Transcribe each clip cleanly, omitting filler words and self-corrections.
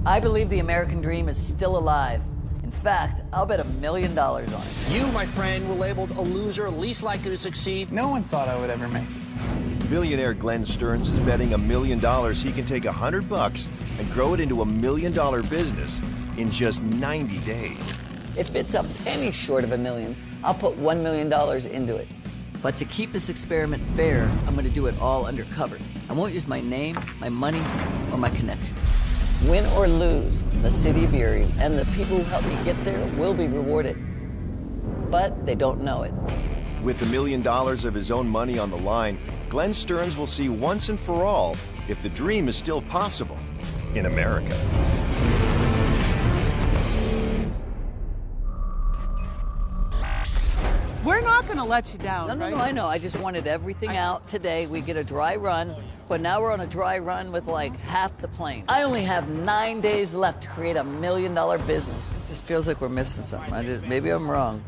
I believe the American dream is still alive. In fact, I'll bet $1 million on it. You, my friend, were labeled a loser, least likely to succeed. No one thought I would ever make it. Billionaire Glenn Stearns is betting $1 million he can take $100 and grow it into $1 million business in just 90 days. If it's a penny short of $1 million, I'll put $1 million into it. But to keep this experiment fair, I'm going to do it all undercover. I won't use my name, my money, or my connections. Win or lose, the city of Erie and the people who helped me get there will be rewarded. But they don't know it. With $1 million of his own money on the line, Glenn Stearns will see once and for all if the dream is still possible in America. We're not going to let you down, No, right? I know. I just wanted everything out today. We get a dry run, but now we're on a dry run with like half the plane. I only have 9 days left to create $1 million business. It just feels like we're missing something. Maybe I'm wrong.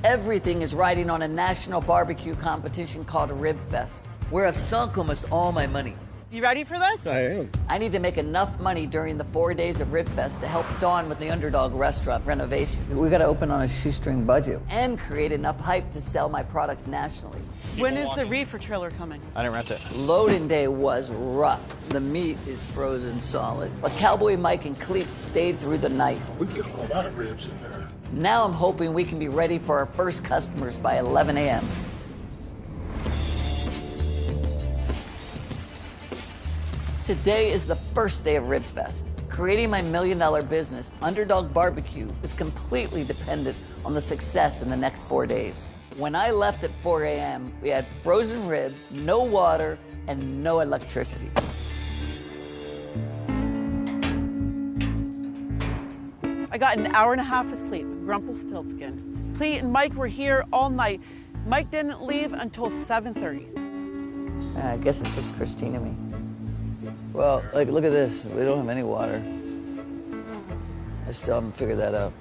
Everything is riding on a national barbecue competition called a Rib Fest, where I've sunk almost all my money. You ready for this? I am. I need to make enough money during the 4 days of Rib Fest to help Dawn with the Underdog restaurant renovation. We got to open on a shoestring budget and create enough hype to sell my products nationally. When is the reefer trailer coming? I didn't rent it. Loading day was rough. The meat is frozen solid. But Cowboy Mike and Cleet stayed through the night. We get a lot of ribs in there. Now I'm hoping we can be ready for our first customers by 11 a.m. Today is the first day of Rib Fest. Creating my $1 million business, Underdog Barbecue, is completely dependent on the success in the next 4 days. When I left at 4 a.m., we had frozen ribs, no water, and no electricity. I got an hour and a half of sleep, Rumpelstiltskin. Cleet and Mike were here all night. Mike didn't leave until 7:30. I guess it's just Christine and me. Well, like, look at this. We don't have any water. I still haven't figured that out.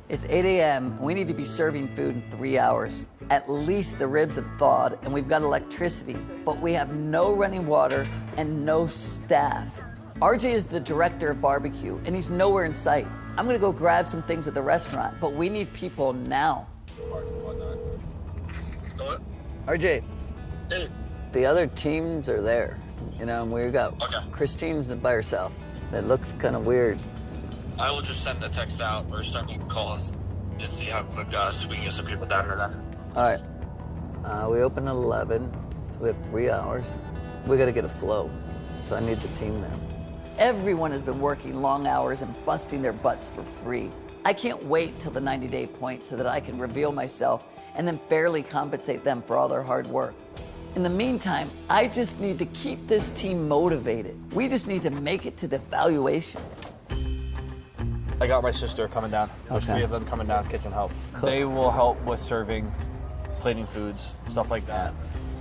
It's 8 a.m. We need to be serving food in 3 hours. At least the ribs have thawed, and we've got electricity, but we have no running water and no staff. RJ is the director of barbecue, and he's nowhere in sight. I'm gonna go grab some things at the restaurant, but we need people now. What? RJ, Hey. the other teams are there. You know, and we got Christine's by herself. That looks kind of weird. I will just send a text out or start making calls and see how quick so we can get some people down here then. All right. We open at 11, so we have 3 hours. We got to get a flow, so I need the team there. Everyone has been working long hours and busting their butts for free. I can't wait till the 90-day point so that I can reveal myself and then fairly compensate them for all their hard work. In the meantime, I just need to keep this team motivated. We just need to make it to the valuation. I got my sister coming down. There's 3 of them coming down, kitchen help. Cool. They will help with serving, plating foods, stuff like that.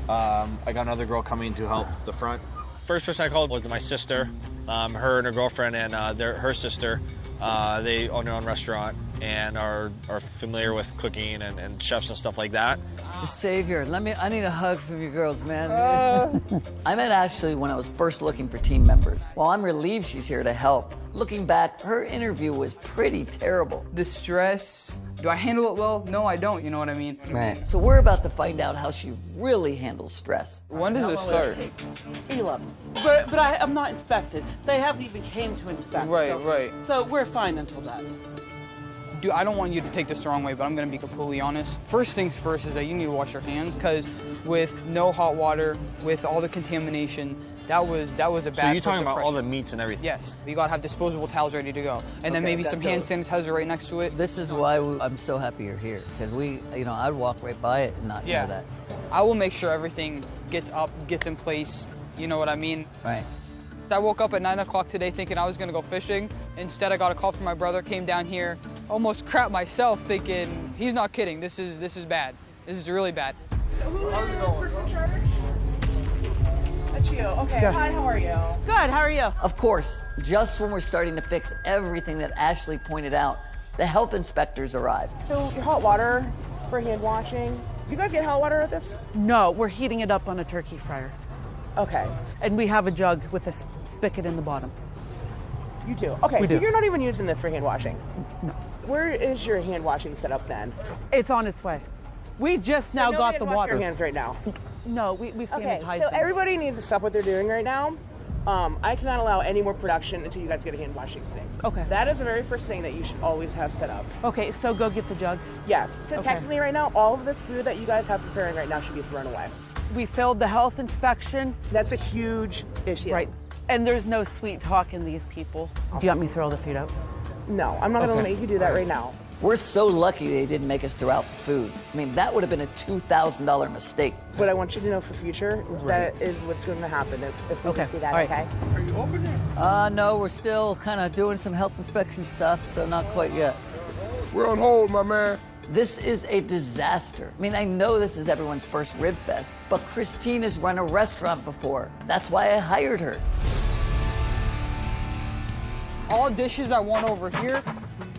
I got another girl coming to help the front. First person I called was my sister. Her and her girlfriend and her sister, they own their own restaurant and are familiar with cooking and chefs and stuff like that. The savior, I need a hug from you girls, man. I met Ashley when I was first looking for team members. While I'm relieved she's here to help, looking back, her interview was pretty terrible. The stress, do I handle it well? No, I don't, you know what I mean? Right. So we're about to find out how she really handles stress. When does it start? 11. But I'm not inspected. They haven't even came to inspect. Right, right. So we're fine until that. Dude, I don't want you to take this the wrong way, but I'm gonna be completely honest. First things first is that you need to wash your hands, because with no hot water, with all the contamination, that was a bad So you're talking about all the meats and everything? Yes. You gotta have disposable towels ready to go. And then maybe some hand sanitizer right next to it. This is why I'm so happy you're here, because I'd walk right by it and not know that. I will make sure everything gets up, gets in place, you know what I mean? Right. I woke up at 9 o'clock today thinking I was gonna go fishing. Instead, I got a call from my brother, came down here, almost crapped myself thinking, he's not kidding, this is bad. This is really bad. So who is person in charge? That's you. Okay, hi, how are you? Good, how are you? Of course, just when we're starting to fix everything that Ashley pointed out, the health inspectors arrived. So your hot water for hand washing, do you guys get hot water at this? No, we're heating it up on a turkey fryer. Okay. And we have a jug with a spigot in the bottom. You do? Okay, We so do. you're not even using this for hand washing? No. Where is your hand washing setup then? It's on its way. We just now So got nobody the has washed water. your hands right now. No, we've Okay, sanitized so them. everybody needs to stop what they're doing right now. I cannot allow any more production until you guys get a hand washing sink. Okay. That is the very first thing that you should always have set up. Okay, so go get the jug. Yes. So Okay. technically right now, all of this food that you guys have preparing right now should be thrown away. We failed the health inspection. That's a huge issue. Right. And there's no sweet talk in these people. Do you want me to throw all the food out? No, I'm not going to Okay. make you do that right now. We're so lucky they didn't make us throw out the food. I mean, that would have been a $2,000 mistake. But I want you to know for future, that is what's going to happen if we Okay. can see that, All right. okay? Are you open there? No, we're still kind of doing some health inspection stuff, so not quite yet. We're on hold, my man. This is a disaster. I mean, I know this is everyone's first rib fest, but Christine has run a restaurant before. That's why I hired her. All dishes I want over here.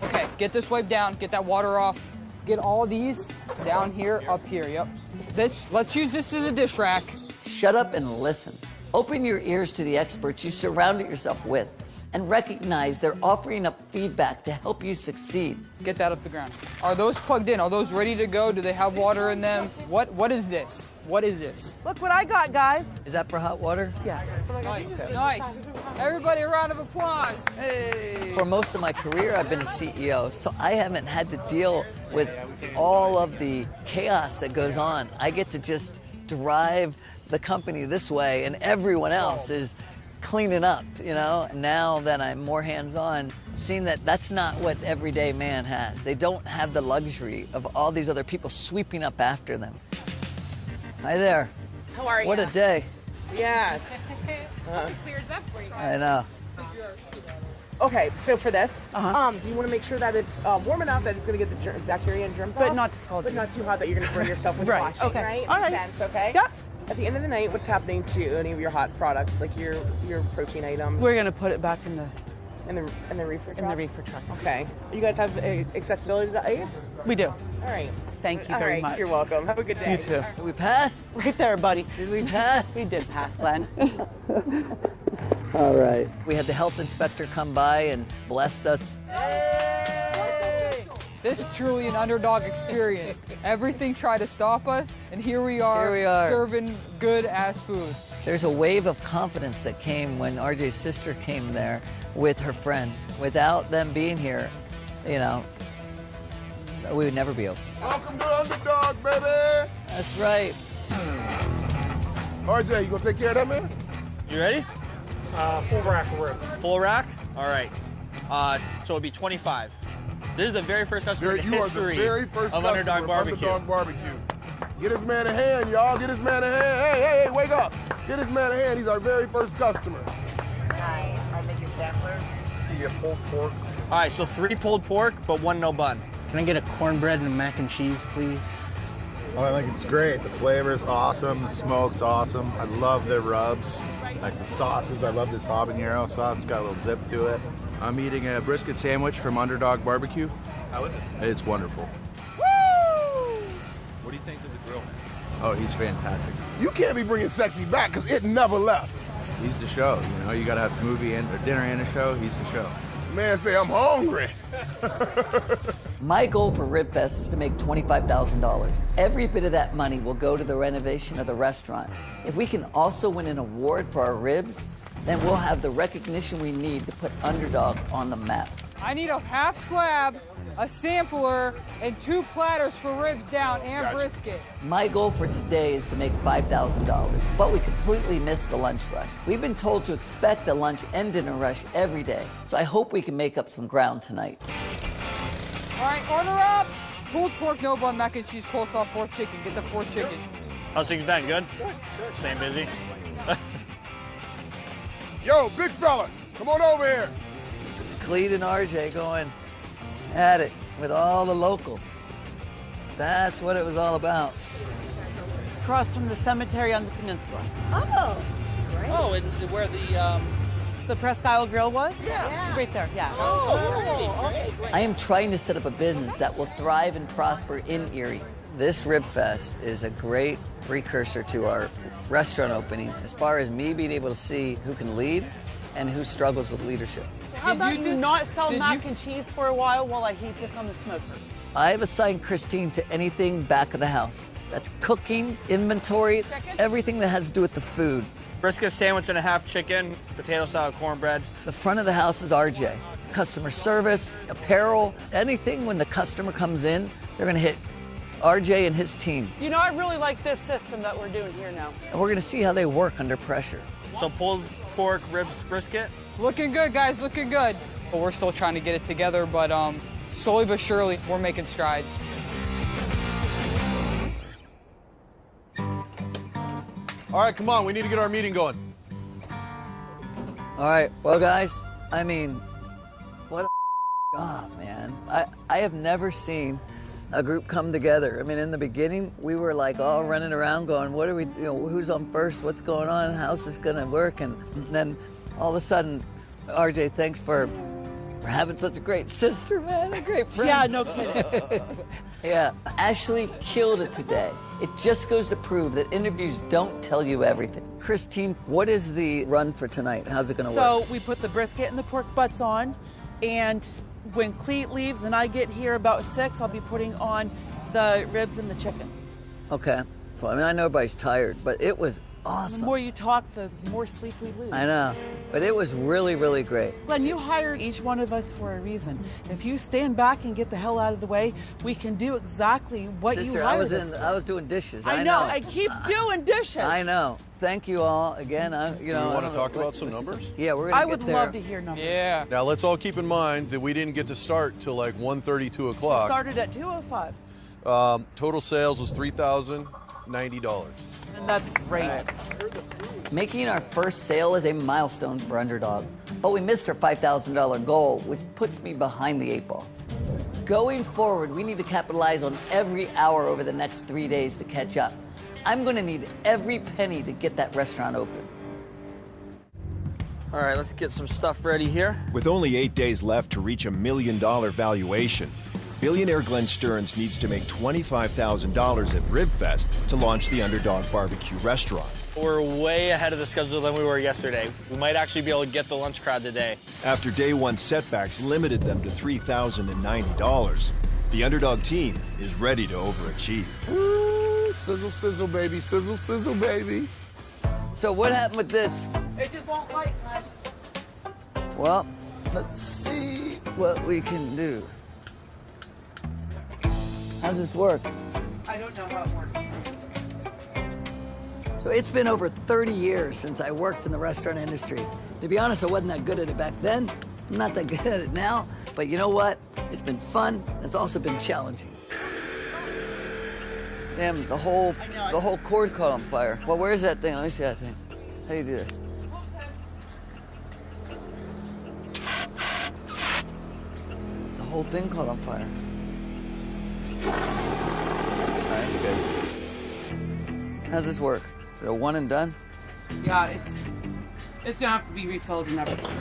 Okay, get this wipe down, get that water off. Get all these down here, up here, yep. Let's use this as a dish rack. Shut up and listen. Open your ears to the experts you surrounded yourself with and recognize they're offering up feedback to help you succeed. Get that up the ground. Are those plugged in? Are those ready to go? Do they have water in them? What is this? What is this? Look what I got, guys. Is that for hot water? Yes. Nice. Everybody, a round of applause. Hey. For most of my career, I've been a CEO, so I haven't had to deal with all of the chaos that goes on. I get to just drive the company this way, and everyone else is cleaning up, you know? Now that I'm more hands-on, seeing that that's not what everyday man has. They don't have the luxury of all these other people sweeping up after them. Hi there. How are you? What a day. Yes. Clears up for you. I know. Okay, so for this, do you want to make sure that it's warm enough that it's going to get the bacteria and germs But off, not scalding. but not too hot that you're going to burn yourself when you're Right, washing, okay. right? All right. Makes sense, okay? Yeah. At the end of the night, what's happening to any of your hot products, like your protein items We're gonna put it back in the reefer truck? in the reefer truck. Okay. You guys have accessibility to ice? We do. All right. Thank you All very right, much. You're welcome. Have a good day. You too. Did we pass? Right there, buddy. Did we pass? We did pass, Glenn. All right. We had the health inspector come by and blessed us. This is truly an underdog experience. Everything tried to stop us, and here we are, Here we are. serving good-ass food. There's a wave of confidence that came when RJ's sister came there with her friend. Without them being here, you know, we would never be open. Welcome to Underdog, baby. That's right. RJ, you gonna take care of that, man? You ready? Full rack of ribs. Full rack? All right. So it'd be 25. This is the very first customer in the You are the history very first of customer Underdog of Barbecue. Underdog Barbecue. Get this man a hand, y'all. Get this man a hand. Hey, wake up. Get this man a hand. He's our very first customer. Hi, I make a sampler. You get pulled pork. All right, so 3 pulled pork, but 1 no bun. Can I get a cornbread and mac and cheese, please? Oh, I think it's great. The flavor's awesome. The smoke's awesome. I love their rubs. Like the sauces. I love this habanero sauce. It's got a little zip to it. I'm eating a brisket sandwich from Underdog Barbecue. How is it? It's wonderful. What do you think of the grill? Oh, he's fantastic. You can't be bringing sexy back because it never left. He's the show. You know, you got to have a movie and or dinner and a show. He's the show. Man say I'm hungry. My goal for RibFest is to make $25,000. Every bit of that money will go to the renovation of the restaurant. If we can also win an award for our ribs, then we'll have the recognition we need to put Underdog on the map. I need a half slab, a sampler, and 2 platters for ribs down and brisket. My goal for today is to make $5,000, but we completely missed the lunch rush. We've been told to expect a lunch and dinner rush every day, so I hope we can make up some ground tonight. All right, order up. Pulled pork, no bun, mac and cheese, coleslaw, 4th chicken. Get the 4th chicken. How's things been? Good? Staying busy? Yo, big fella, come on over here. Cleet and RJ going at it with all the locals. That's what it was all about. Across from the cemetery on the peninsula. Oh, great. Oh, and where The Presque Isle Grill was? Yeah. Right there, yeah. Okay, great. I am trying to set up a business that will thrive and prosper in Erie. This Rib Fest is a great precursor to our restaurant opening as far as me being able to see who can lead and who struggles with leadership. How about you not sell mac and cheese for a while I heat this on the smoker? I have assigned Christine to anything back of the house. That's cooking, inventory, everything that has to do with the food. Brisket sandwich and a half chicken, potato salad, cornbread. The front of the house is RJ. Customer service, apparel, anything when the customer comes in, they're gonna hit RJ and his team. You know, I really like this system that we're doing here now. And we're gonna see how they work under pressure. So pulled pork, ribs, brisket. Looking good, guys, looking good. But we're still trying to get it together, but slowly but surely, we're making strides. All right, come on, we need to get our meeting going. All right, well, guys, I mean, what a job, man. I have never seen a group come together. I mean, in the beginning, we were like all running around going, what are we, who's on first? What's going on? How's this gonna work? And then all of a sudden, RJ, thanks for having such a great sister, man, a great friend. Yeah, no kidding. Yeah, Ashley killed it today. It just goes to prove that interviews don't tell you everything. Christine, what is the run for tonight? How's it gonna work? So we put the brisket and the pork butts on, and when Cleet leaves and I get here about 6, I'll be putting on the ribs and the chicken. Okay. Well, I mean, I know everybody's tired, but it was awesome. The more you talk, the more sleep we lose. I know, but it was really, really great. Glenn, you hired each one of us for a reason. If you stand back and get the hell out of the way, we can do exactly what Sister, you hired us for. I was doing dishes. I know. I keep doing dishes. I know. Thank you all again. You want to talk about some numbers? Yeah, we're gonna I would love to hear numbers. Yeah. Now let's all keep in mind that we didn't get to start till like 1:30, 2 o'clock. Started at 2:05. Total sales was $3,090. And that's great. Making our first sale is a milestone for Underdog, but we missed our $5,000 goal, which puts me behind the 8 ball. Going forward, we need to capitalize on every hour over the next 3 days to catch up. I'm gonna need every penny to get that restaurant open. All right, let's get some stuff ready here. With only 8 days left to reach $1 million valuation, billionaire Glenn Stearns needs to make $25,000 at RibFest to launch the Underdog Barbecue restaurant. We're way ahead of the schedule than we were yesterday. We might actually be able to get the lunch crowd today. After day one setbacks limited them to $3,090, the Underdog team is ready to overachieve. Woo, sizzle, sizzle, baby, sizzle, sizzle, baby. So what happened with this? It just won't light, Glenn. Well, let's see what we can do. How's this work? I don't know how it works. So it's been over 30 years since I worked in the restaurant industry. To be honest, I wasn't that good at it back then. I'm not that good at it now. But you know what? It's been fun. It's also been challenging. Damn, the whole cord caught on fire. Well, where's that thing? Let me see that thing. How do you do that? The whole thing caught on fire. All right, that's good. How's this work? Is it a one and done? Yeah, it's gonna have to be refilled and everything.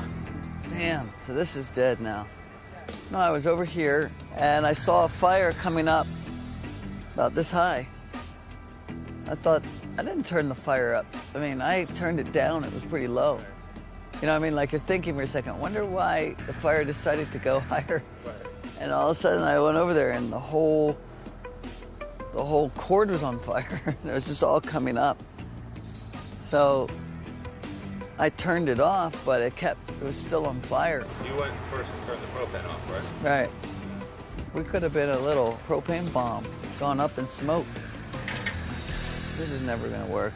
Damn, so this is dead now. No, I was over here and I saw a fire coming up about this high. I thought, I didn't turn the fire up. I mean, I turned it down, it was pretty low. You know what I mean? Like you're thinking for a second, I wonder why the fire decided to go higher. And all of a sudden I went over there and the whole cord was on fire. It was just all coming up. So I turned it off, but it was still on fire. You went first and turned the propane off, right? Right. We could have been a little propane bomb gone up in smoke. This is never gonna work.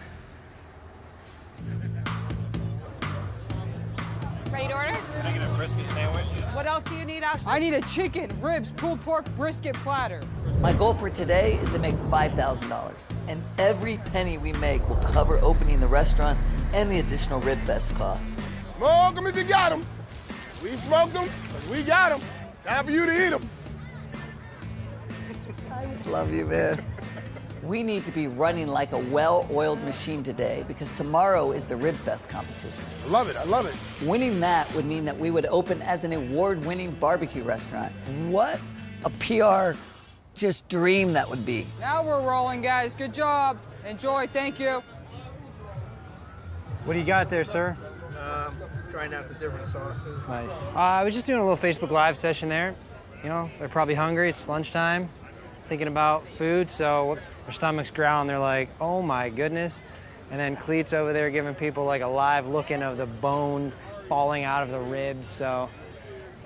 Ready to order? Can I get a brisket sandwich? What else do you need, Ashley? I need a chicken, ribs, pulled pork, brisket platter. My goal for today is to make $5,000. And every penny we make will cover opening the restaurant and the additional RibFest cost. Smoke them if you got them. We smoked them, but we got them. Time for you to eat them. I just love you, man. We need to be running like a well-oiled machine today because tomorrow is the RibFest competition. I love it, I love it. Winning that would mean that we would open as an award-winning barbecue restaurant. What a PR just dream that would be. Now we're rolling, guys. Good job. Enjoy. Thank you. What do you got there, sir? Trying out the different sauces. Nice. I was just doing a little Facebook Live session there. You know, they're probably hungry. It's lunchtime, thinking about food, so their stomach's growling. They're like, oh my goodness. And then Cleet's over there giving people like a live looking of the bone falling out of the ribs. So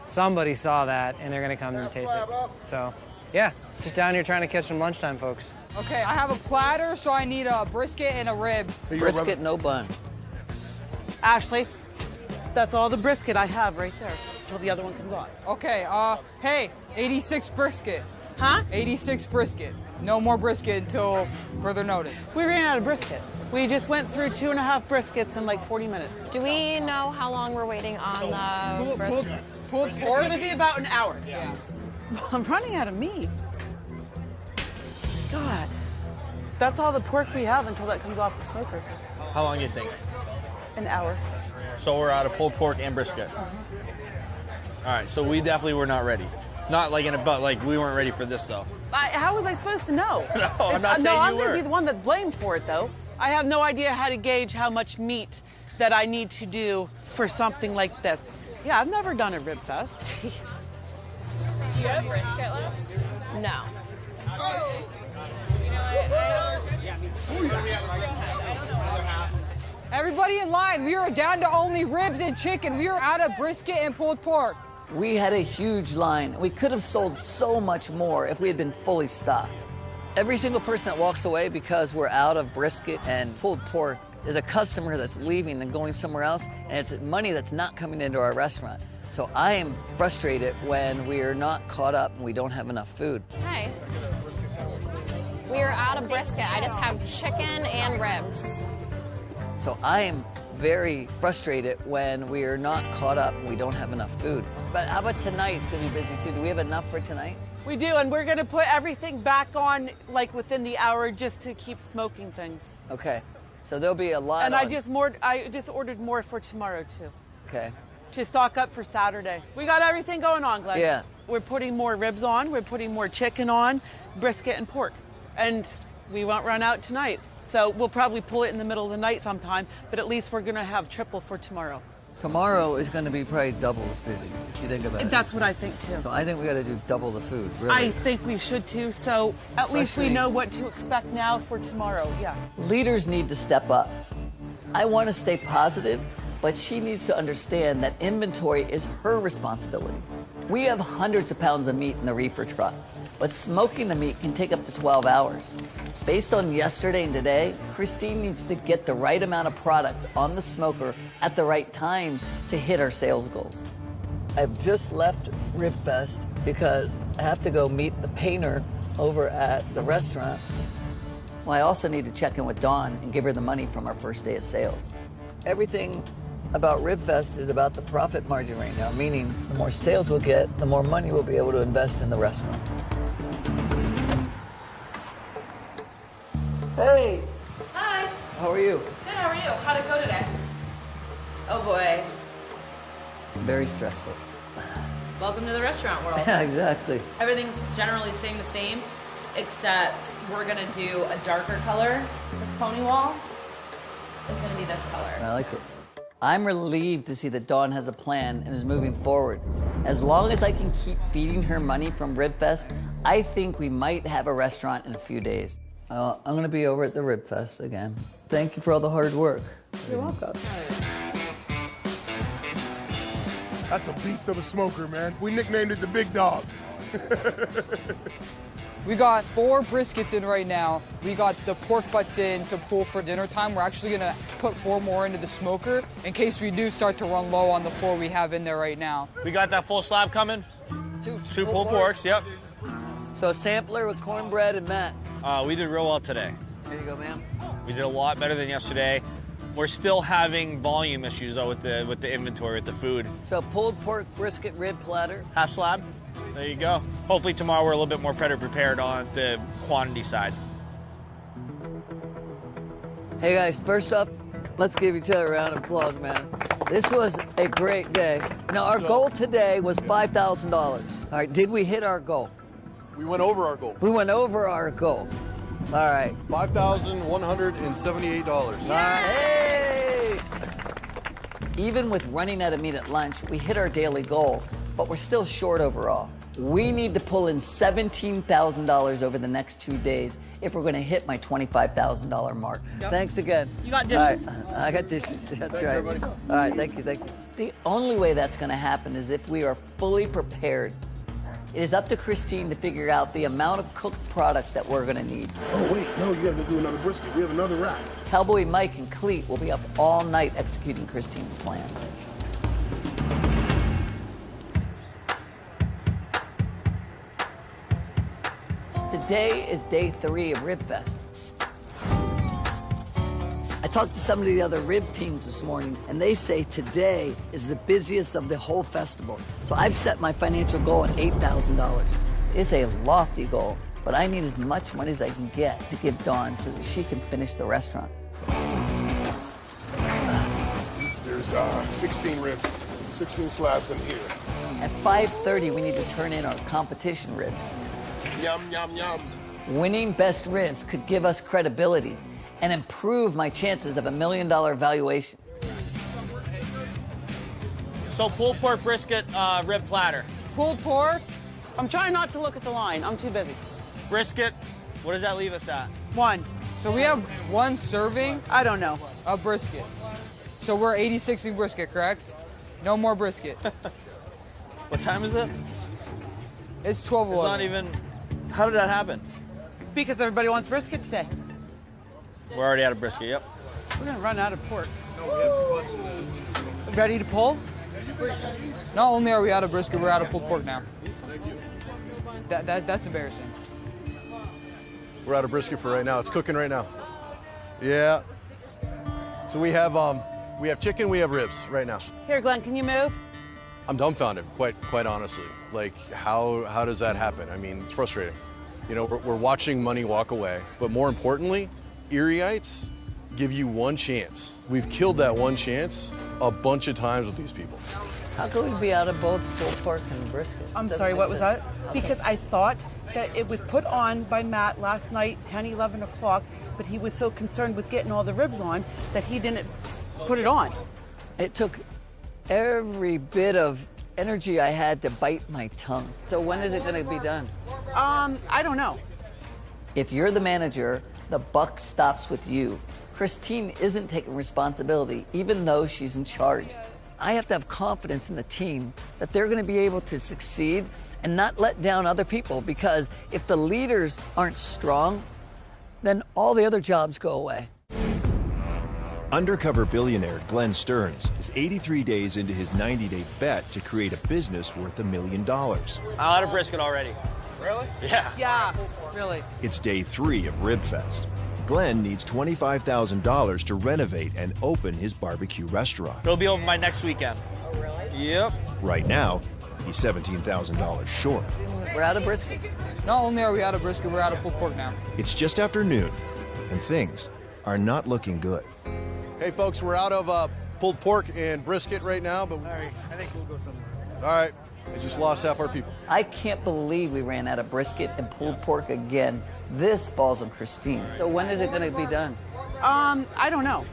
somebody saw that, and they're going to come and taste it. So, yeah, just down here trying to catch some lunchtime, folks. Okay, I have a platter, so I need a brisket and a rib. Brisket, no bun. Ashley, that's all the brisket I have right there until the other one comes on. Okay, hey, 86 brisket. Huh? 86 brisket. No more brisket until further notice. We ran out of brisket. We just went through 2.5 briskets in like 40 minutes. Do we know how long we're waiting on the brisket? It's going to be about an hour. Yeah. I'm running out of meat. God. That's all the pork we have until that comes off the smoker. How long do you think? An hour. So we're out of pulled pork and brisket. All right, so we definitely were not ready. Not like like we weren't ready for this though. How was I supposed to know? No, I'm not saying no, you I'm were. going to be the one that's blamed for it though. I have no idea how to gauge how much meat that I need to do for something like this. Yeah, I've never done a rib fest. Jeez. Do you have brisket left? No. Everybody in line, we are down to only ribs and chicken. We are out of brisket and pulled pork. We had a huge line. We could have sold so much more if we had been fully stocked. Every single person that walks away because we're out of brisket and pulled pork is a customer that's leaving and going somewhere else, and it's money that's not coming into our restaurant. So I am frustrated when we are not caught up and we don't have enough food. Hey. We are out of brisket. I just have chicken and ribs. So I am very frustrated when we are not caught up and we don't have enough food. But how about tonight? It's going to be busy too. Do we have enough for tonight? We do, and we're going to put everything back on like within the hour just to keep smoking things. Okay. So there'll be a lot. And I just ordered more for tomorrow too. Okay. To stock up for Saturday. We got everything going on, Glenn. Yeah. We're putting more ribs on, we're putting more chicken on, brisket and pork. And we won't run out tonight. So we'll probably pull it in the middle of the night sometime, but at least we're going to have triple for tomorrow. Tomorrow is going to be probably double as busy, if you think about it. That's what I think too. So I think we got to do double the food, really. I think we should too, so at least we know what to expect now for tomorrow, yeah. Leaders need to step up. I want to stay positive, but she needs to understand that inventory is her responsibility. We have hundreds of pounds of meat in the reefer truck, but smoking the meat can take up to 12 hours. Based on yesterday and today, Christine needs to get the right amount of product on the smoker at the right time to hit our sales goals. I've just left Ribfest because I have to go meet the painter over at the restaurant. Well, I also need to check in with Dawn and give her the money from our first day of sales. Everything about Ribfest is about the profit margin right now, meaning the more sales we'll get, the more money we'll be able to invest in the restaurant. Hey! Hi. How are you? Good, how are you? How'd it go today? Oh boy. Very stressful. Welcome to the restaurant world. Yeah, exactly. Everything's generally staying the same, except we're gonna do a darker color. This pony wall is gonna be this color. I like it. I'm relieved to see that Dawn has a plan and is moving forward. As long as I can keep feeding her money from Ribfest, I think we might have a restaurant in a few days. I'm going to be over at the Ribfest again. Thank you for all the hard work. You're welcome. That's a beast of a smoker, man. We nicknamed it the Big Dog. We got 4 briskets in right now. We got the pork butts in to pull for dinner time. We're actually gonna put 4 more into the smoker in case we do start to run low on the 4 we have in there right now. We got that full slab coming. 2 pulled porks, yep. So sampler with cornbread and Matt. We did real well today. There you go, ma'am. We did a lot better than yesterday. We're still having volume issues though with the inventory, with the food. So pulled pork brisket rib platter. Half slab. There you go. Hopefully tomorrow we're a little bit more prepared on the quantity side. Hey guys, first up, let's give each other a round of applause, man. This was a great day. Now our goal today was $5,000. All right, did we hit our goal? We went over our goal. We went over our goal. All right. $5,178. Hey! Even with running out of meat at lunch, we hit our daily goal, but we're still short overall. We need to pull in $17,000 over the next 2 days if we're going to hit my $25,000 mark. Yep. Thanks again. You got dishes? All right. I got dishes. That's Thanks, right. everybody. All right, thank you. The only way that's going to happen is if we are fully prepared. It is up to Christine to figure out the amount of cooked product that we're going to need. Oh, wait, no, you have to do another brisket. We have another rack. Cowboy Mike and Cleet will be up all night executing Christine's plan. Today is day 3 of Rib Fest. I talked to some of the other rib teams this morning, and they say today is the busiest of the whole festival. So I've set my financial goal at $8,000. It's a lofty goal, but I need as much money as I can get to give Dawn so that she can finish the restaurant. There's 16 ribs, 16 slabs in here. At 5:30, we need to turn in our competition ribs. Yum, yum, yum. Winning best ribs could give us credibility and improve my chances of $1 million valuation. So pulled pork brisket rib platter. Pulled pork? I'm trying not to look at the line. I'm too busy. Brisket, what does that leave us at? 1. So we have 1 serving? I don't know. Of brisket. So we're 80-60 brisket, correct? No more brisket. What time is it? It's 12:11. It's not even... How did that happen? Because everybody wants brisket today. We're already out of brisket, yep. We're going to run out of pork. Ready to pull? Not only are we out of brisket, we're out of pulled pork now. That's embarrassing. We're out of brisket for right now. It's cooking right now. Yeah. So we have chicken, we have ribs right now. Here, Glenn, can you move? I'm dumbfounded, quite honestly. Like, how does that happen? I mean, it's frustrating. You know, we're watching money walk away, but more importantly, Erieites give you one chance. We've killed that one chance a bunch of times with these people. How could we be out of both pulled pork and brisket? I'm sorry, what was that? Because I thought that it was put on by Matt last night, 10, 11 o'clock, but he was so concerned with getting all the ribs on that he didn't put it on. It took every bit of energy I had to bite my tongue. So when is it going to be done? I don't know. If you're the manager, the buck stops with you. Christine isn't taking responsibility, even though she's in charge. I have to have confidence in the team that they're going to be able to succeed and not let down other people, because if the leaders aren't strong, then all the other jobs go away. Undercover billionaire Glenn Stearns is 83 days into his 90-day bet to create a business worth $1 million. I'm out of brisket already. Really? Yeah. Yeah, really. It's day 3 of Ribfest. Glenn needs $25,000 to renovate and open his barbecue restaurant. It'll be open by next weekend. Oh, really? Yep. Right now, he's $17,000 short. We're out of brisket. Not only are we out of brisket, we're out of pulled pork now. It's just after noon, and things are not looking good. Hey, folks, we're out of pulled pork and brisket right now, but All right, I think we'll go somewhere. all right, we just lost half our people. I can't believe we ran out of brisket and pulled pork again. This falls on Christine. So when is it going to be done? I don't know.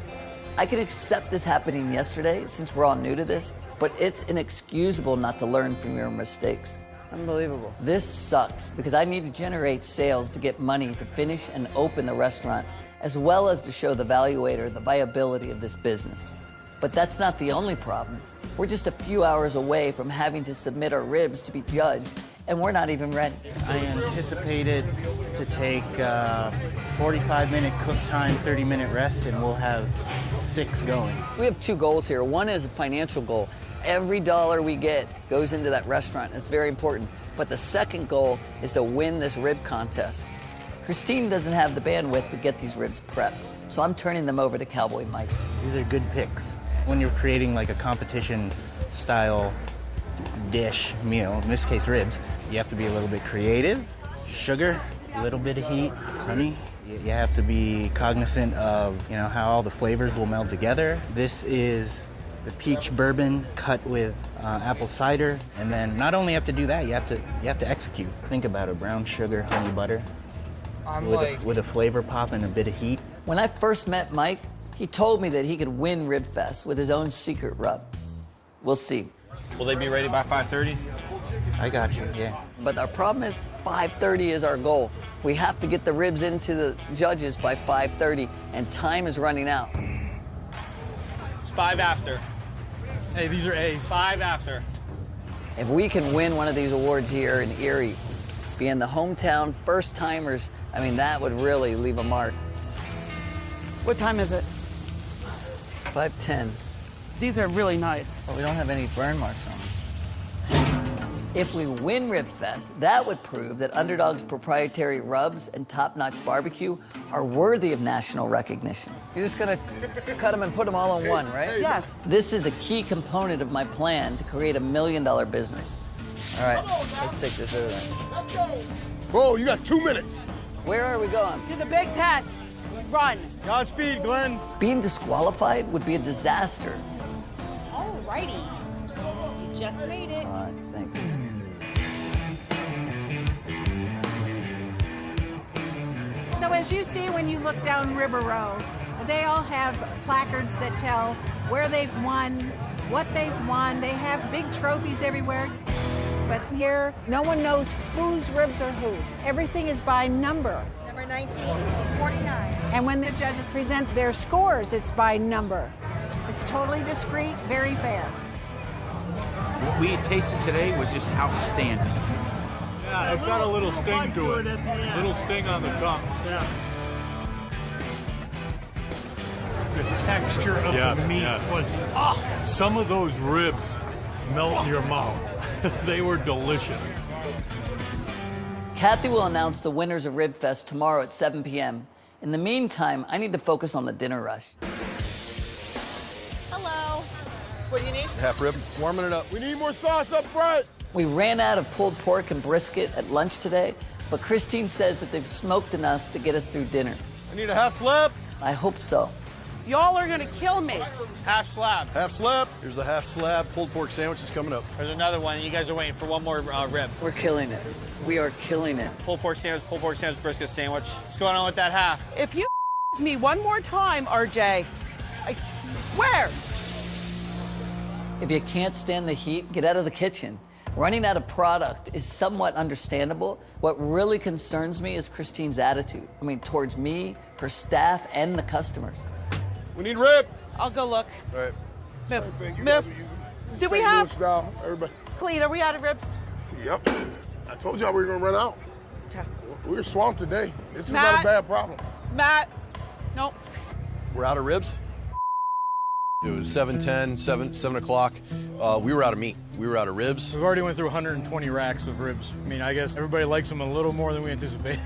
I can accept this happening yesterday since we're all new to this, but it's inexcusable not to learn from your mistakes. Unbelievable. This sucks because I need to generate sales to get money to finish and open the restaurant, as well as to show the valuator the viability of this business. But that's not the only problem. We're just a few hours away from having to submit our ribs to be judged, and we're not even ready. I anticipated to take 45-minute cook time, 30-minute rest, and we'll have 6 going. We have 2 goals here. One is a financial goal. Every dollar we get goes into that restaurant. It's very important. But the second goal is to win this rib contest. Christine doesn't have the bandwidth to get these ribs prepped, so I'm turning them over to Cowboy Mike. These are good picks. When you're creating like a competition-style dish, meal, in this case ribs, you have to be a little bit creative. Sugar, a little bit of heat, honey. You have to be cognizant of, you know, how all the flavors will meld together. This is the peach bourbon cut with apple cider, and then not only have to do that, you have to execute. Think about it: brown sugar, honey butter, with a flavor pop and a bit of heat. When I first met Mike, He told me that he could win Rib Fest with his own secret rub. We'll see. Will they be ready by 5:30? I got you, yeah. But our problem is 5:30 is our goal. We have to get the ribs into the judges by 5:30, and time is running out. It's 5 after. Hey, these are A's. 5 after. If we can win one of these awards here in Erie, being the hometown first-timers, I mean, that would really leave a mark. What time is it? 5:10. These are really nice. But we don't have any burn marks on them. If we win Rib Fest, that would prove that Underdog's proprietary rubs and top-notch barbecue are worthy of national recognition. You're just gonna cut them and put them all in one, right? Yes. This is a key component of my plan to create $1 million business. All right, let's take this over there. Bro, you got 2 minutes. Where are we going? To the big tent. Run. Godspeed, Glenn. Being disqualified would be a disaster. Alrighty. You just made it. All right, thank you. So as you see when you look down River Row, they all have placards that tell where they've won, what they've won. They have big trophies everywhere. But here, no one knows whose ribs are whose. Everything is by number. Number 1949. And when the judges present their scores, it's by number. It's totally discreet, very fair. What we had tasted today was just outstanding. Yeah, it's got a little sting to it. Little sting on the tongue. Yeah. The texture of the meat was, some of those ribs melt in your mouth. They were delicious. Kathy will announce the winners of Rib Fest tomorrow at 7 p.m. In the meantime, I need to focus on the dinner rush. Hello. What do you need? Half rib, warming it up. We need more sauce up front. We ran out of pulled pork and brisket at lunch today, but Christine says that they've smoked enough to get us through dinner. I need a half slab. I hope so. Y'all are gonna kill me. Half slab. Half slab. Here's a half slab pulled pork sandwich is coming up. There's another one. You guys are waiting for one more rib. We're killing it. We are killing it. Pulled pork sandwich, brisket sandwich. What's going on with that half? If you me one more time, RJ, I swear. If you can't stand the heat, get out of the kitchen. Running out of product is somewhat understandable. What really concerns me is Christine's attitude. I mean, towards me, her staff, and the customers. We need rib. I'll go look. All right. Miff, do we have? Style, everybody. Clean, are we out of ribs? Yep. I told y'all we were gonna run out. Okay. We were swamped today. This is Matt, not a bad problem. Matt, nope. We're out of ribs. It was 7:10, 7 o'clock. We were out of meat. We were out of ribs. We've already went through 120 racks of ribs. I mean, I guess everybody likes them a little more than we anticipated.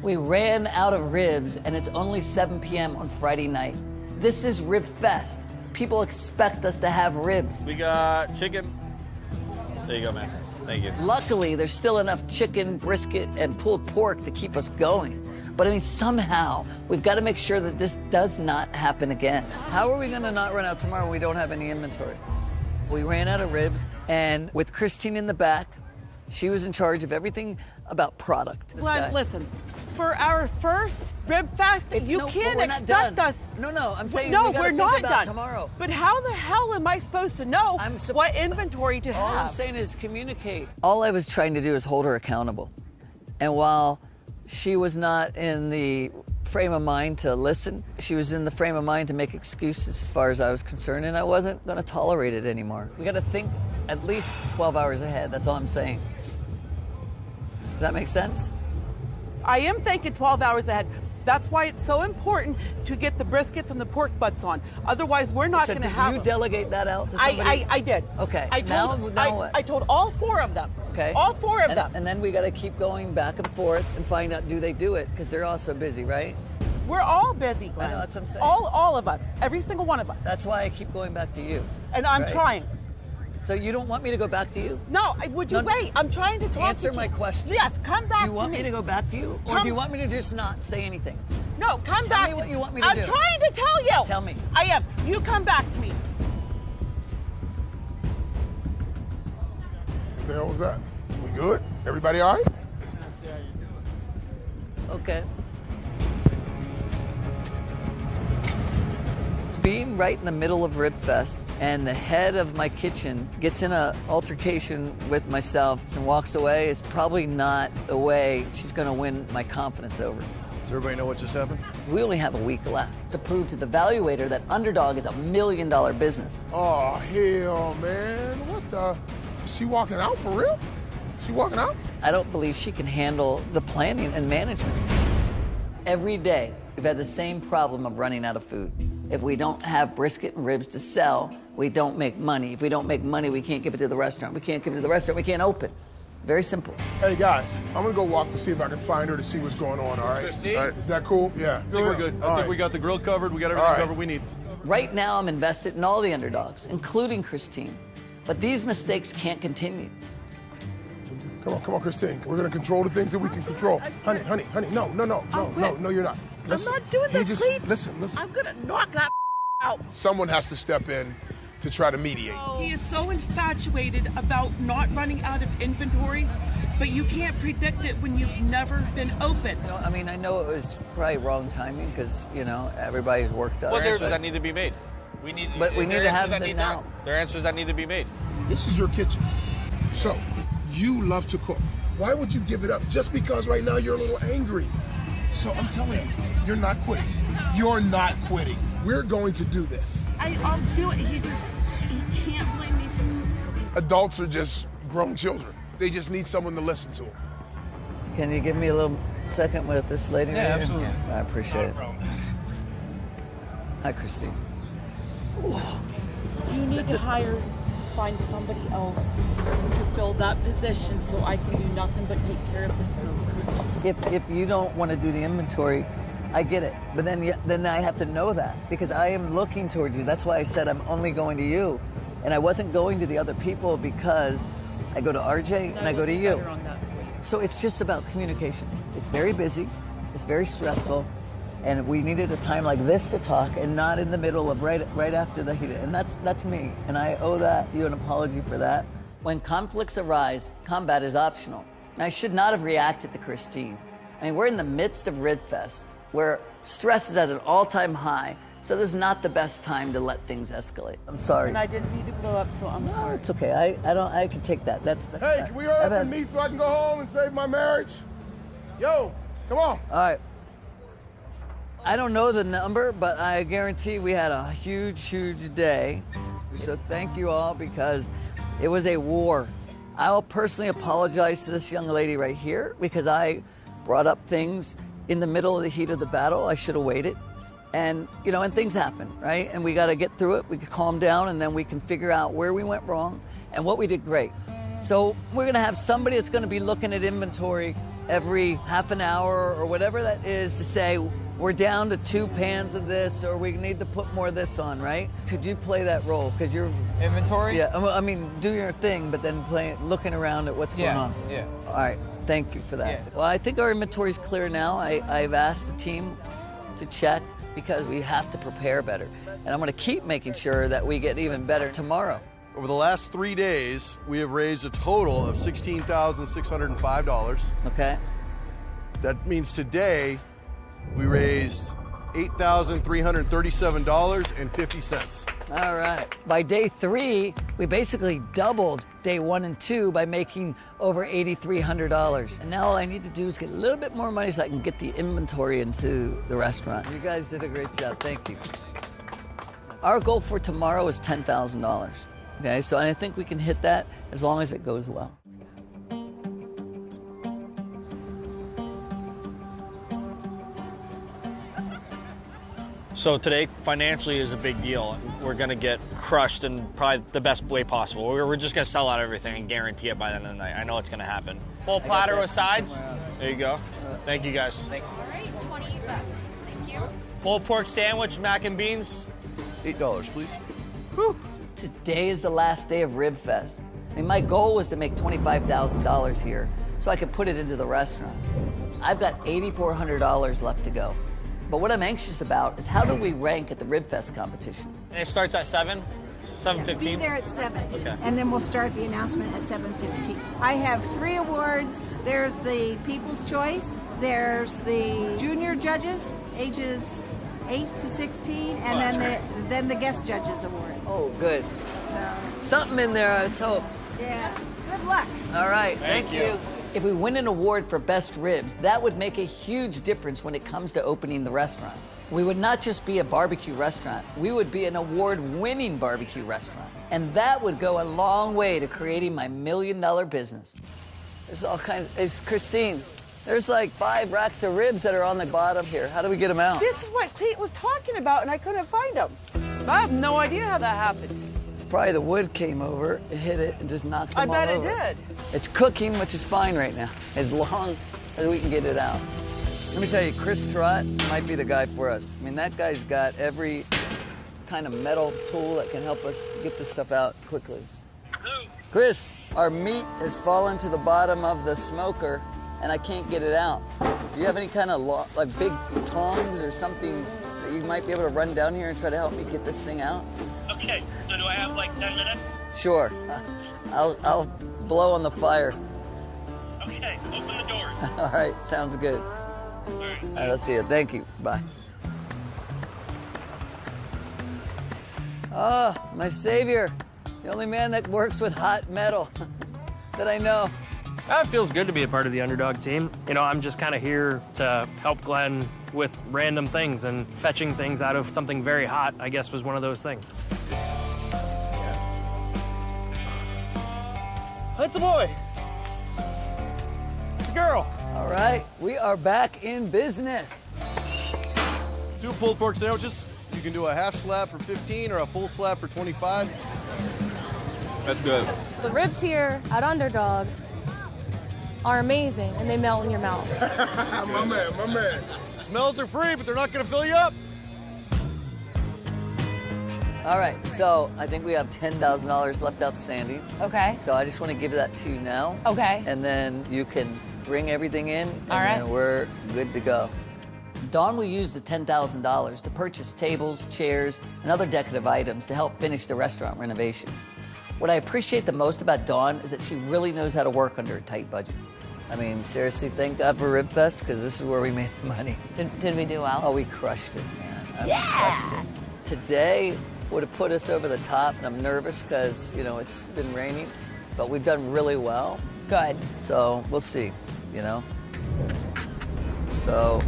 We ran out of ribs, and it's only 7 p.m. on Friday night. This is Rib Fest. People expect us to have ribs. We got chicken. There you go, man. Thank you. Luckily, there's still enough chicken, brisket, and pulled pork to keep us going. But I mean, somehow, we've got to make sure that this does not happen again. How are we going to not run out tomorrow when we don't have any inventory? We ran out of ribs, and with Christine in the back, she was in charge of everything about product. Glenn, listen. For our first Rib Fest, you can't expect us. No, I'm saying no, we gotta we're think not about done tomorrow. But how the hell am I supposed to know what inventory to have? All I'm saying is communicate. All I was trying to do is hold her accountable. And while she was not in the frame of mind to listen, she was in the frame of mind to make excuses as far as I was concerned, and I wasn't going to tolerate it anymore. We got to think at least 12 hours ahead. That's all I'm saying. Does that make sense? I am thinking 12 hours ahead. That's why it's so important to get the briskets and the pork butts on. Otherwise, we're not going to have. Did you delegate that out to somebody? I did. Okay. I told, now what? I told all 4 of them. Okay. All 4 of them. And then we got to keep going back and forth and find out, do they do it? Because they're also busy, right? We're all busy, Glenn. I know, that's what I'm saying. All of us. Every single one of us. That's why I keep going back to you. And I'm trying. So you don't want me to go back to you? No, would you wait? I'm trying to talk Answer to my question. Yes, come back to me. Do you want me to go back to you? Or do you want me to just not say anything? No, come back. Tell me what you want me to do. I'm trying to tell you. Tell me. I am. You come back to me. What the hell was that? We good? Everybody all right? Okay. being right in the middle of Rib Fest and the head of my kitchen gets in an altercation with myself and walks away is probably not the way she's going to win my confidence over. Does everybody know what just happened? We only have a week left to prove to the valuator that Underdog is $1 million business. Oh, hell, man. What the? Is she walking out for real? She walking out? I don't believe she can handle the planning and management. Every day, we've had the same problem of running out of food. If we don't have brisket and ribs to sell, we don't make money. If we don't make money, we can't give it to the restaurant. We can't give it to the restaurant, we can't open. Very simple. Hey, guys, I'm gonna go walk to see if I can find her to see what's going on, all right? Christine? All right, is that cool? Yeah. I think we're good. I think we got the grill covered. We got everything covered we need. Right now, I'm invested in all the underdogs, including Christine. But these mistakes can't continue. Come on, Christine. We're gonna control the things that we can control. Honey, no, you're not. Listen, I'm not doing this, Clete. Listen. I'm gonna knock that out. Someone has to step in to try to mediate. He is so infatuated about not running out of inventory, but you can't predict it when you've never been open. You know, I mean, I know it was probably wrong timing because, you know, everybody's worked out. Well, there's answers that need to be made. We need to have them now. There are answers that need to be made. This is your kitchen. So, you love to cook. Why would you give it up just because right now you're a little angry? So I'm telling you, you're not quitting. You're not quitting. We're going to do this. I'll do it. He can't blame me for this. Adults are just grown children. They just need someone to listen to them. Can you give me a little second with this lady? Yeah, absolutely. I appreciate it. Hi, Christine. You need to find somebody else to fill that position so I can do nothing but take care of the smokers. If you don't want to do the inventory, I get it. But then I have to know that because I am looking toward you. That's why I said I'm only going to you. And I wasn't going to the other people because I go to RJ and I go to you. So it's just about communication. It's very busy. It's very stressful. And we needed a time like this to talk and not in the middle of right after the heat. And that's me. And I owe you an apology for that. When conflicts arise, combat is optional. And I should not have reacted to Christine. I mean, we're in the midst of Rib Fest, where stress is at an all-time high. So this is not the best time to let things escalate. I'm sorry. And I didn't need to blow up, so I'm sorry. It's okay. I can take that. Hey, can we hurry up and meet so I can go home and save my marriage? Yo, come on. All right. I don't know the number, but I guarantee we had a huge day. So thank you all because it was a war. I'll personally apologize to this young lady right here because I brought up things in the middle of the heat of the battle. I should have waited. And, you know, and things happen, right? And we got to get through it. We can calm down and then we can figure out where we went wrong and what we did great. So we're going to have somebody that's going to be looking at inventory every half an hour or whatever that is to say, we're down to 2 pans of this, or we need to put more of this on, right? Could you play that role? Because you're inventory. Yeah, I mean, do your thing, but then looking around at what's going on. Yeah. All right. Thank you for that. Yeah. Well, I think our inventory is clear now. I've asked the team to check because we have to prepare better, and I'm going to keep making sure that we get even better tomorrow. Over the last 3 days, we have raised a total of $16,605. Okay. That means today we raised $8,337.50. All right. By day 3, we basically doubled day 1 and 2 by making over $8,300. And now all I need to do is get a little bit more money so I can get the inventory into the restaurant. You guys did a great job. Thank you. Our goal for tomorrow is $10,000. Okay, so I think we can hit that as long as it goes well. So today, financially, is a big deal. We're going to get crushed in probably the best way possible. We're just going to sell out everything and guarantee it by the end of the night. I know it's going to happen. Full platter with sides. There you go. Thank you, guys. Thanks. All right, $28. Thank you. Pulled pork sandwich, mac and beans. $8, please. Whew. Today is the last day of Rib Fest. I mean, my goal was to make $25,000 here so I could put it into the restaurant. I've got $8,400 left to go. But what I'm anxious about is how do we rank at the Rib Fest competition? And it starts at 7? 7:15? Be there at 7. Okay. And then we'll start the announcement at 7:15. I have 3 awards. There's the People's Choice. There's the junior judges, ages 8 to 16, and then the guest judges award. Oh, good. So, something in there, I hope. Yeah. Good luck. All right, thank you. If we win an award for best ribs, that would make a huge difference when it comes to opening the restaurant. We would not just be a barbecue restaurant, we would be an award-winning barbecue restaurant. And that would go a long way to creating my $1 million business. There's all kinds, it's Christine, there's like 5 racks of ribs that are on the bottom here. How do we get them out? This is what Pete was talking about, and I couldn't find them. I have no idea how that happened. It's probably the wood came over, it hit it, and just knocked them all over. I bet it did. It's cooking, which is fine right now, as long as we can get it out. Let me tell you, Chris Trott might be the guy for us. I mean, that guy's got every kind of metal tool that can help us get this stuff out quickly. Chris, our meat has fallen to the bottom of the smoker, and I can't get it out. Do you have any kind of like big tongs or something that you might be able to run down here and try to help me get this thing out? Okay, so do I have like 10 minutes? Sure. I'll blow on the fire. Okay, open the doors. All right, sounds good. All right. All right, I'll see you. Thank you. Bye. Oh, my savior. The only man that works with hot metal that I know. It feels good to be a part of the Underdog team. You know, I'm just kind of here to help Glenn with random things, and fetching things out of something very hot, I guess, was one of those things. It's a boy. It's a girl. All right, we are back in business. 2 pulled pork sandwiches. You can do a half slab for 15 or a full slab for 25. That's good. The ribs here at Underdog are amazing, and they melt in your mouth. My man. Smells are free, but they're not going to fill you up. All right, so I think we have $10,000 left outstanding. Okay. So I just want to give that to you now. Okay. And then you can bring everything in, and All right. then we're good to go. Dawn will use the $10,000 to purchase tables, chairs, and other decorative items to help finish the restaurant renovation. What I appreciate the most about Dawn is that she really knows how to work under a tight budget. I mean, seriously, thank God for RibFest, because this is where we made money. Did we do well? Oh, we crushed it, man. I mean, Yeah! crushed it. Today would have put us over the top, and I'm nervous because, you know, it's been raining, but we've done really well. Good. So we'll see, you know? So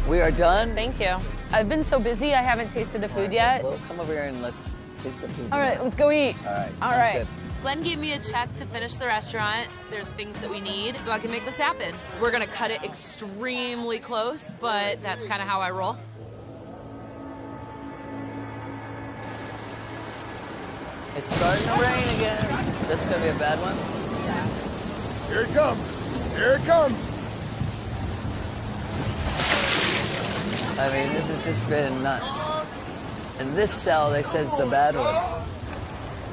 we are done. Thank you. I've been so busy, I haven't tasted the food yet. Well, come over here and let's taste the food. All right, let's go eat. All right. All sounds right. good. Glenn gave me a check to finish the restaurant. There's things that we need so I can make this happen. We're gonna cut it extremely close, but that's kind of how I roll. It's starting to rain again. This is gonna be a bad one. Here it comes. Here it comes. I mean, this has just been nuts. And this cell, they said, is the bad one.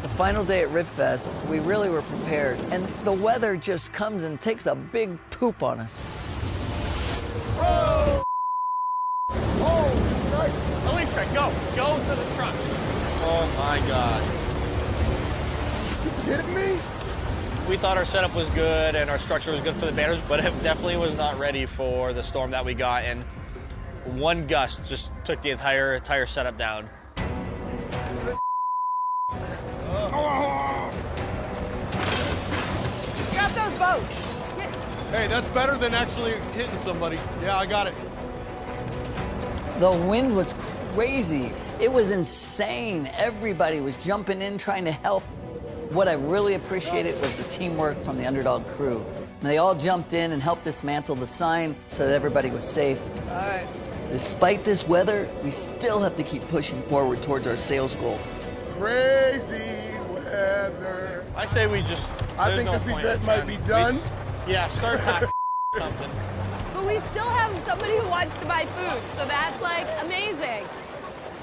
The final day at RibFest, we really were prepared. And the weather just comes and takes a big poop on us. Alicia, go to the truck. Oh my God. You kidding me? We thought our setup was good and our structure was good for the banners, but it definitely was not ready for the storm that we got. And one gust just took the entire setup down. Grab those boats. Hey, that's better than actually hitting somebody. Yeah, I got it. The wind was crazy. It was insane. Everybody was jumping in, trying to help. What I really appreciated was the teamwork from the Underdog crew. And they all jumped in and helped dismantle the sign so that everybody was safe. All right. Despite this weather, we still have to keep pushing forward towards our sales goal. Crazy weather. I say we just. I think no this point event in might trying- be done. Yeah, start packing something. But we still have somebody who wants to buy food, so that's like amazing.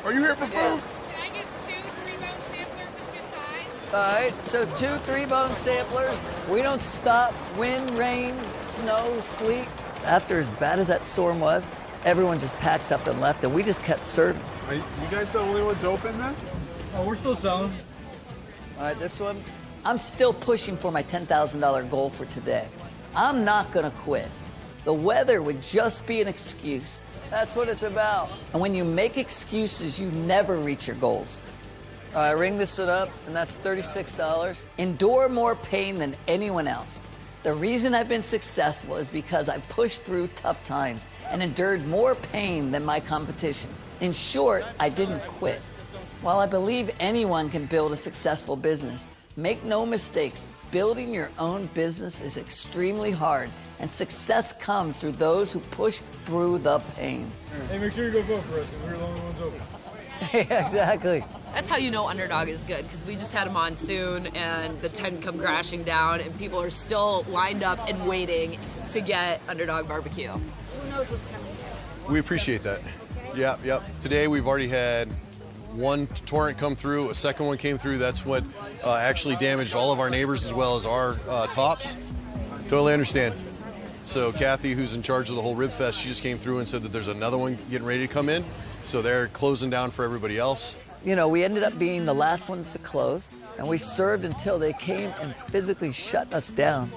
Are you here for food? Can I get 2 3-bone samplers and 2 sides? All right, so 2 3-bone samplers. We don't stop. Wind, rain, snow, sleet. After as bad as that storm was, everyone just packed up and left, and we just kept serving. Are you guys the only ones open then? Oh, we're still selling. All right, this one. I'm still pushing for my $10,000 goal for today. I'm not gonna quit. The weather would just be an excuse. That's what it's about. And when you make excuses, you never reach your goals. I ring this one up, and that's $36. Endure more pain than anyone else. The reason I've been successful is because I pushed through tough times and endured more pain than my competition. In short, I didn't quit. While I believe anyone can build a successful business, make no mistakes, building your own business is extremely hard, and success comes through those who push through the pain. Hey, make sure you go vote for us, because we're the only ones open. Exactly. That's how you know Underdog is good, because we just had a monsoon and the tent come crashing down and people are still lined up and waiting to get Underdog barbecue. Who knows what's coming? We appreciate that. Yep. Today we've already had one torrent come through, a second one came through. That's what actually damaged all of our neighbors as well as our tops. Totally understand. So Kathy, who's in charge of the whole Rib Fest, she just came through and said that there's another one getting ready to come in. So they're closing down for everybody else. You know, we ended up being the last ones to close, and we served until they came and physically shut us down.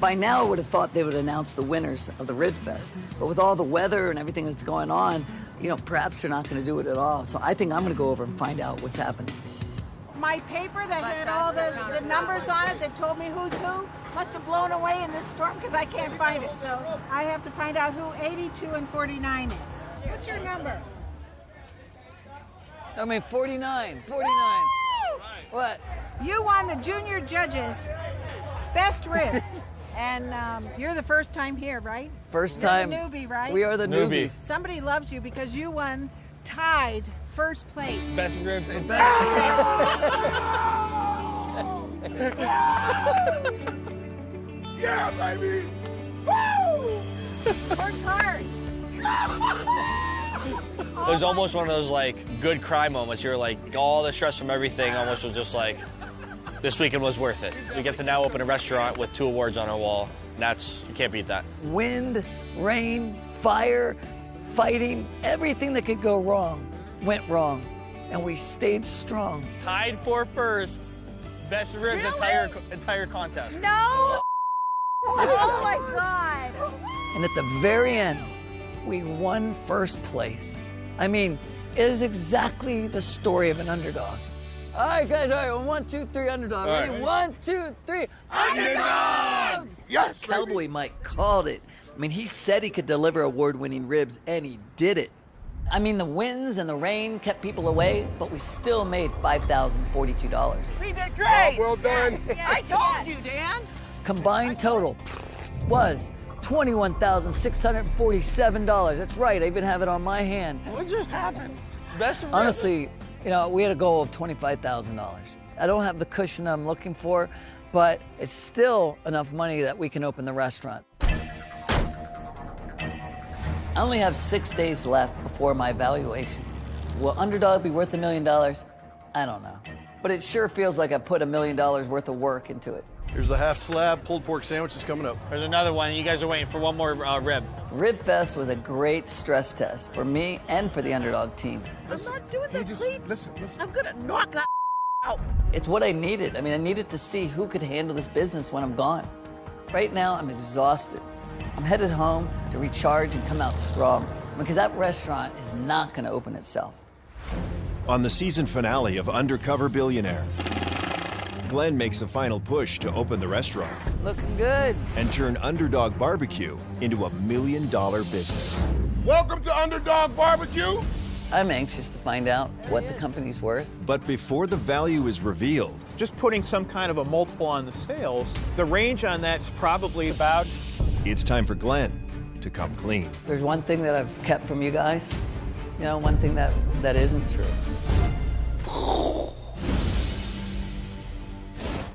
By now, I would have thought they would announce the winners of the Rib Fest. But with all the weather and everything that's going on, you know, perhaps they're not going to do it at all. So I think I'm going to go over and find out what's happening. My paper that had all the numbers on it that told me who's who must have blown away in this storm because I can't find it. So I have to find out who 82 and 49 is. What's your number? I mean, 49. Woo! What? You won the junior judges best ribs. And you're the first time here, right? First You're time. the newbie, right? We are the newbies. Somebody loves you because you won tied first place. Best ribs and Yeah, baby! Woo! Worked hard. It was almost one of those like good cry moments. You're like, all the stress from everything almost was just like, this weekend was worth it. We get to now open a restaurant with 2 awards on our wall. You can't beat that. Wind, rain, fire, fighting, everything that could go wrong went wrong, and we stayed strong. Tied for first, best ribs entire contest. No! Oh my God! And at the very end, we won first place. I mean, it is exactly the story of an underdog. All right, guys, all right, 1, 2, 3, underdog. All Ready? right. 1, 2, 3, Underdog! Yes, Cowboy Mike called it. I mean, he said he could deliver award-winning ribs, and he did it. I mean, the winds and the rain kept people away, but we still made $5,042. We did great. Well done. I told you, Dan. Combined total was $21,647. That's right, I even have it on my hand. What just happened? Best of Honestly, you know, we had a goal of $25,000. I don't have the cushion I'm looking for, but it's still enough money that we can open the restaurant. I only have 6 days left before my evaluation. Will Underdog be worth $1 million? I don't know. But it sure feels like I put $1 million worth of work into it. Here's a half slab pulled pork sandwich that's coming up. There's another one. You guys are waiting for one more rib. Rib Fest was a great stress test for me and for the Underdog team. I'm not doing this, please. Listen. I'm gonna knock that out. It's what I needed. I mean, I needed to see who could handle this business when I'm gone. Right now, I'm exhausted. I'm headed home to recharge and come out strong because that restaurant is not going to open itself. On the season finale of Undercover Billionaire, Glenn makes a final push to open the restaurant Looking good. and turn Underdog Barbecue into $1 million business. Welcome to Underdog Barbecue. I'm anxious to find out what the company's worth. But before the value is revealed, Just putting some kind of a multiple on the sales, the range on that's probably about... it's time for Glenn to come clean. There's one thing that I've kept from you guys, you know, one thing that isn't true.